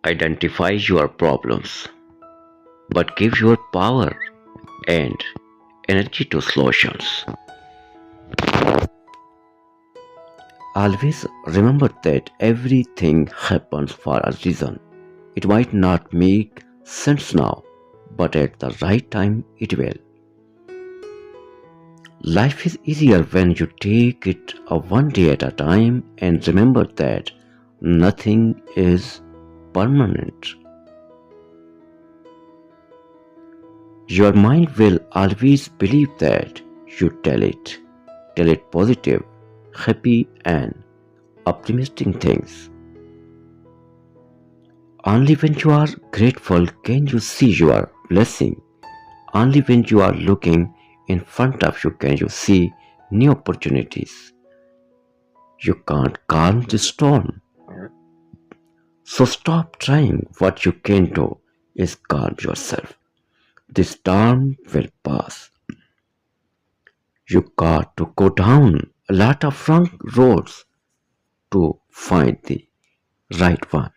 Identify your problems, but give your power and energy to solutions. Always remember that everything happens for a reason. It might not make sense now, but at the right time it will. Life is easier when you take it one day at a time and remember that nothing is permanent. Your mind will always believe that you tell it. Tell it positive, happy, and optimistic things. Only when you are grateful can you see your blessing. Only when you are looking in front of you can you see new opportunities. You can't calm the storm. So stop trying. What you can do is calm yourself. The storm will pass. You got to go down a lot of wrong roads to find the right one.